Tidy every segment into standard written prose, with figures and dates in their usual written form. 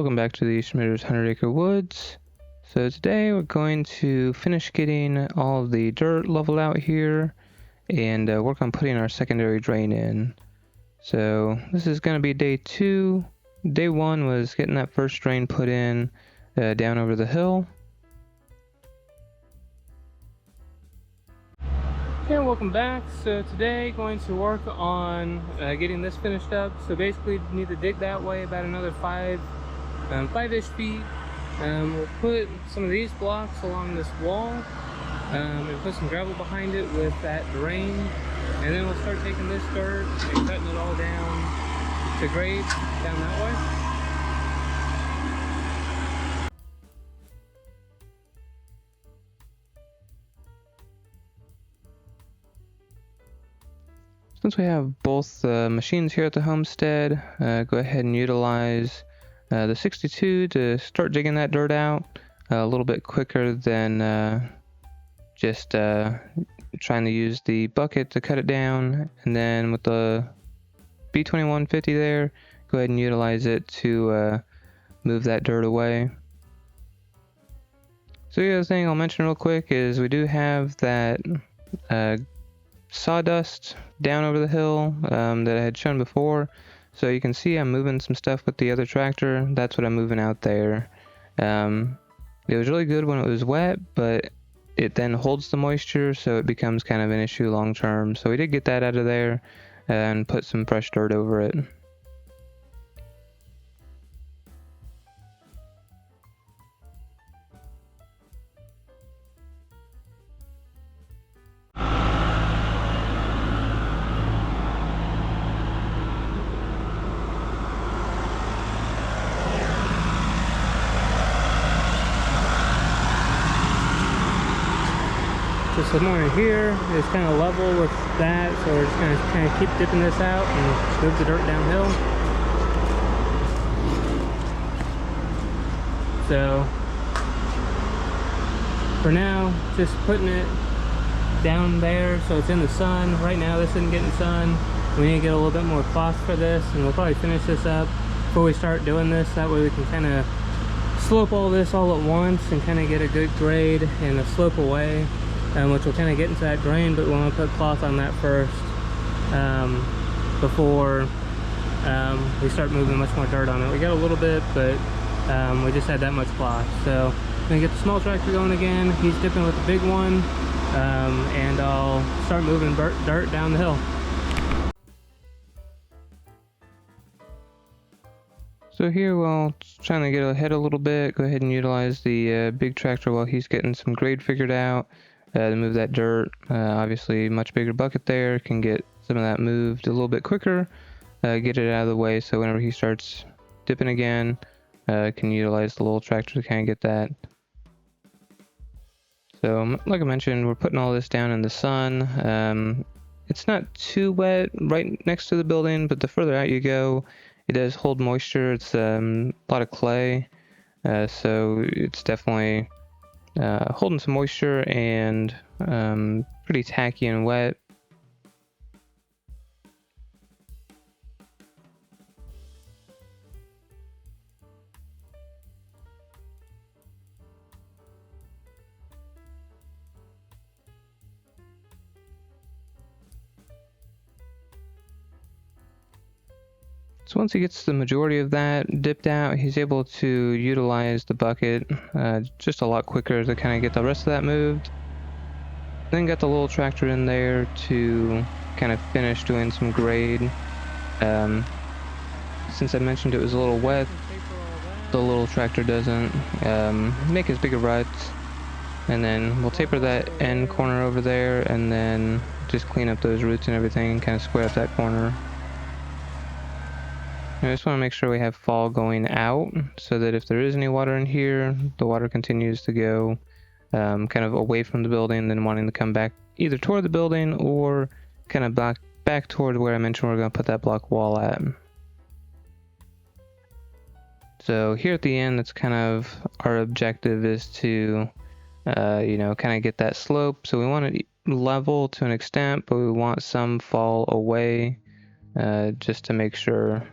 welcome back to the Schmitter's 100 Acre Woods. So today we're going to finish getting all of the dirt leveled out here and work on putting our secondary drain in. So this is going to be day 2. Day 1 was getting that first drain put in down over the hill. And welcome back. So today going to work on getting this finished up. So basically need to dig that way about another 5-ish feet. We'll put some of these blocks along this wall and put some gravel behind it with that drain, and then we'll start taking this dirt and cutting it all down to grade down that way. Since we have both machines here at the homestead, go ahead and utilize the 62 to start digging that dirt out a little bit quicker than just trying to use the bucket to cut it down. And then with the B2150 there, go ahead and utilize it to move that dirt away. So the other thing I'll mention real quick is we do have that sawdust down over the hill that I had shown before. So you can see I'm moving some stuff with the other tractor. That's what I'm moving out there. It was really good when it was wet, but it then holds the moisture, so it becomes kind of an issue long term. So we did get that out of there and put some fresh dirt over it. So somewhere in here is kind of level with that, so we're just going to kind of keep dipping this out and move the dirt downhill. So for now, just putting it down there so it's in the sun. Right now this isn't getting sun. We need to get a little bit more cloth for this, and we'll probably finish this up before we start doing this. That way we can kind of slope all this all at once and kind of get a good grade and a slope away. Which will kind of get into that drain, but we want to put cloth on that first before we start moving much more dirt on it. We got a little bit, but we just had that much cloth. So I'm going to get the small tractor going again. He's dipping with the big one, and I'll start moving dirt down the hill. So here, while trying to get ahead a little bit, go ahead and utilize the big tractor while he's getting some grade figured out. To move that dirt. Obviously much bigger bucket there, can get some of that moved a little bit quicker, get it out of the way, so whenever he starts dipping again, can utilize the little tractor to kind of get that. So like I mentioned, we're putting all this down in the sun. It's not too wet right next to the building, but the further out you go, it does hold moisture. It's a lot of clay, so it's definitely holding some moisture and pretty tacky and wet. So once he gets the majority of that dipped out, he's able to utilize the bucket just a lot quicker to kind of get the rest of that moved. Then got the little tractor in there to kind of finish doing some grade. Since I mentioned it was a little wet, the little tractor doesn't make as big a rut. And then we'll taper that end corner over there and then just clean up those roots and everything and kind of square up that corner. I just want to make sure we have fall going out so that if there is any water in here, the water continues to go kind of away from the building, then wanting to come back either toward the building or kind of back toward where I mentioned we're going to put that block wall at. So here at the end, that's kind of our objective, is to kind of get that slope. So we want it level to an extent, but we want some fall away just to make sure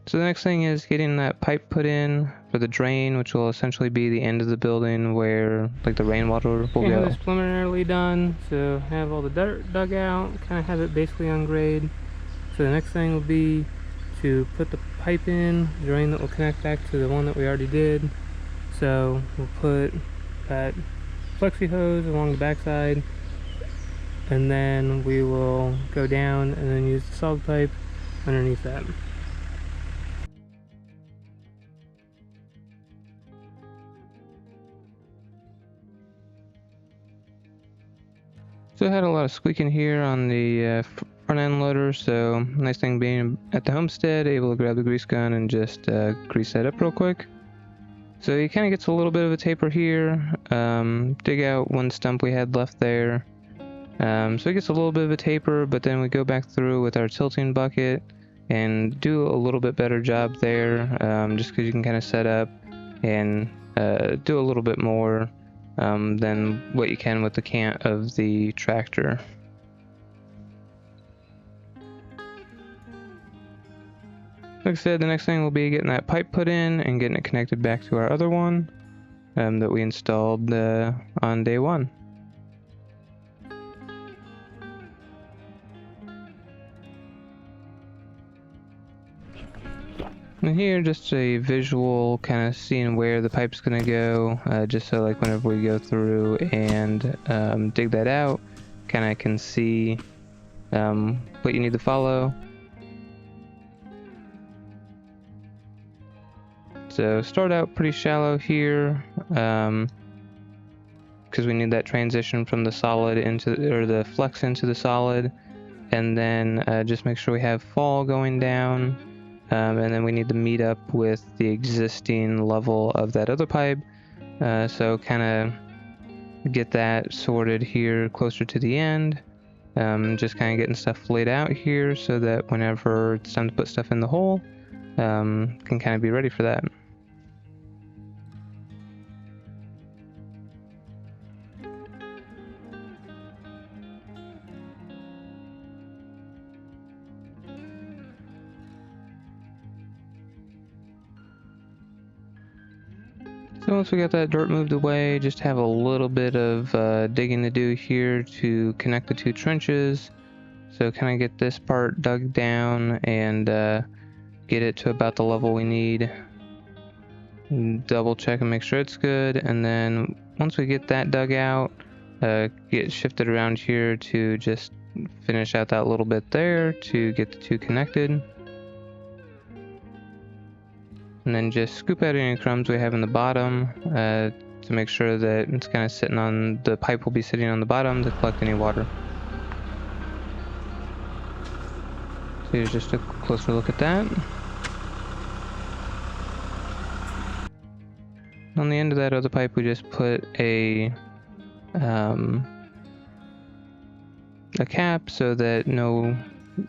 So the next thing is getting that pipe put in for the drain, which will essentially be the end of the building where like the rainwater will go. This preliminarily done, so have all the dirt dug out, kind of have it basically on grade. So the next thing will be to put the pipe in, drain that will connect back to the one that we already did. So we'll put that flexi hose along the backside, and then we will go down and then use the solid pipe underneath that. So I had a lot of squeaking here on the front end loader, so nice thing being at the homestead, able to grab the grease gun and just grease that up real quick. So he kind of gets a little bit of a taper here, dig out one stump we had left there. So he gets a little bit of a taper, but then we go back through with our tilting bucket and do a little bit better job there, just because you can kind of set up and do a little bit more than what you can with the cant of the tractor. Like I said, the next thing will be getting that pipe put in and getting it connected back to our other one that we installed on day one. And here, just a visual kind of seeing where the pipe's gonna go, just so like whenever we go through and dig that out, kind of can see what you need to follow. So start out pretty shallow here, because we need that transition from the solid into, or the flex into the solid, and then just make sure we have fall going down. And then we need to meet up with the existing level of that other pipe, so kind of get that sorted here closer to the end, just kind of getting stuff laid out here so that whenever it's time to put stuff in the hole, can kind of be ready for that. So once we got that dirt moved away, just have a little bit of digging to do here to connect the two trenches. So kind of get this part dug down and get it to about the level we need. Double check and make sure it's good, and then once we get that dug out, get shifted around here to just finish out that little bit there to get the two connected. And then just scoop out any crumbs we have in the bottom to make sure that it's kind of sitting on, the pipe will be sitting on the bottom to collect any water. So here's just a closer look at that. On the end of that other pipe, we just put a cap so that no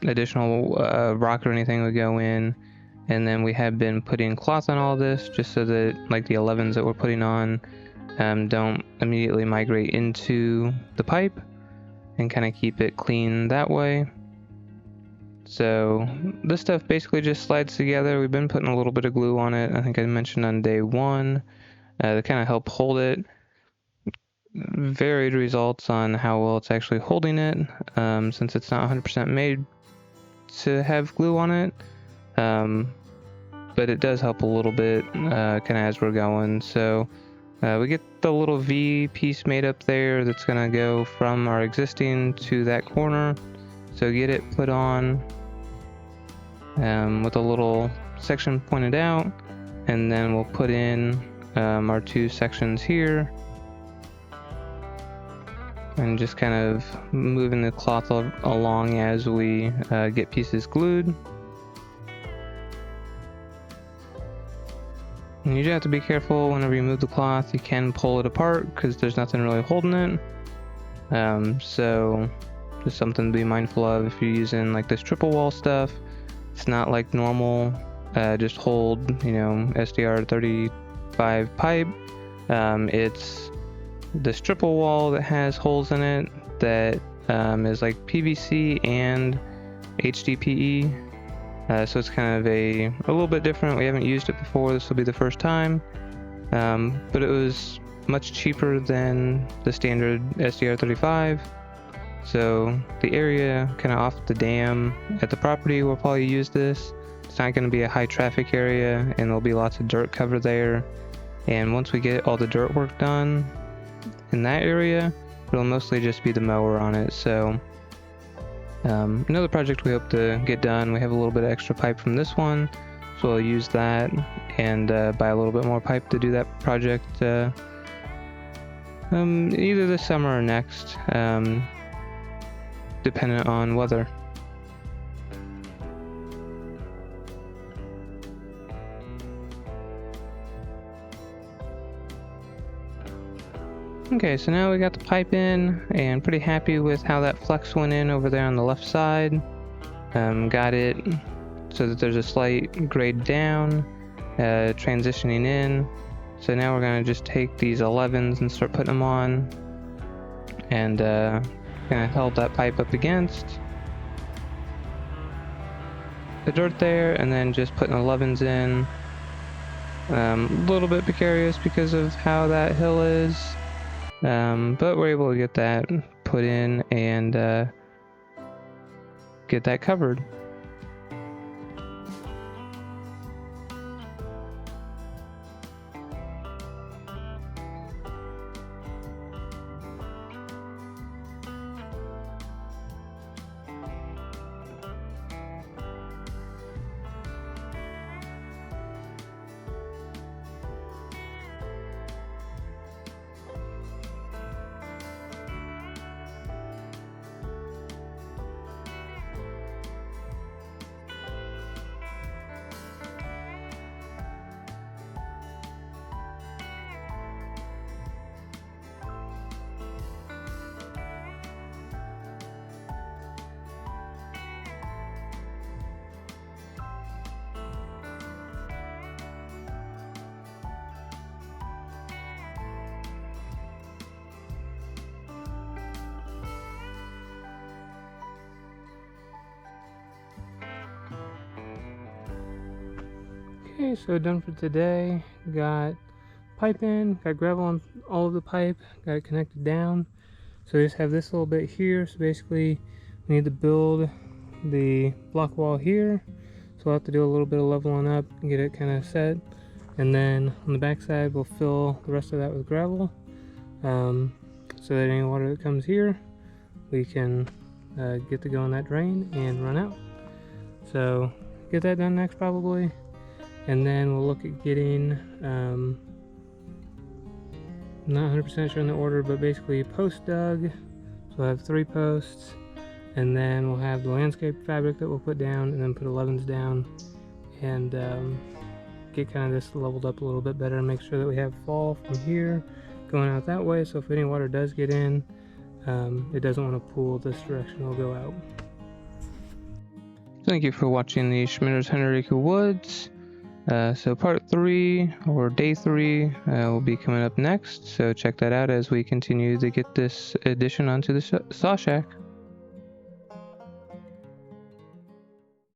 additional rock or anything would go in. And then we have been putting cloth on all this just so that like the 11s that we're putting on don't immediately migrate into the pipe, and kind of keep it clean that way. So this stuff basically just slides together. We've been putting a little bit of glue on it, I think I mentioned on day one, to kind of help hold it. Varied results on how well it's actually holding it, since it's not 100% made to have glue on it. But it does help a little bit kind of as we're going. So we get the little V piece made up there that's going to go from our existing to that corner. So get it put on with a little section pointed out, and then we'll put in our two sections here, and just kind of moving the cloth along as we get pieces glued. And you do have to be careful whenever you move the cloth. You can pull it apart because there's nothing really holding it. So just something to be mindful of if you're using like this triple wall stuff. It's not like normal just hold, SDR 35 pipe. It's this triple wall that has holes in it that is like PVC and HDPE. So it's kind of a little bit different. We haven't used it before. This will be the first time. But it was much cheaper than the standard SDR35. So the area kind of off the dam at the property will probably use this. It's not going to be a high traffic area, and there'll be lots of dirt cover there. And once we get all the dirt work done in that area, it'll mostly just be the mower on it. So another project we hope to get done, we have a little bit of extra pipe from this one, so we'll use that and buy a little bit more pipe to do that project either this summer or next, dependent on weather. Okay, so now we got the pipe in, and pretty happy with how that flex went in over there on the left side. Got it so that there's a slight grade down, transitioning in. So now we're going to just take these 11s and start putting them on, and kind of held that pipe up against the dirt there, and then just putting 11s in. A little bit precarious because of how that hill is. But we're able to get that put in and get that covered. Okay, so done for today. Got pipe in, got gravel on all of the pipe, got it connected down. So we just have this little bit here. So basically we need to build the block wall here. So we'll have to do a little bit of leveling up and get it kind of set. And then on the back side we'll fill the rest of that with gravel. So that any water that comes here, we can get to go in that drain and run out. So get that done next probably. And then we'll look at getting, not 100% sure in the order, but basically post dug. So we'll have 3 posts, and then we'll have the landscape fabric that we'll put down, and then put 11s down, and get kind of this leveled up a little bit better, and make sure that we have fall from here going out that way, so if any water does get in, it doesn't want to pool this direction, it'll go out. Thank you for watching the Schmitter's 100-acre woods. So part 3, or day 3, will be coming up next, so check that out as we continue to get this addition onto the saw shack.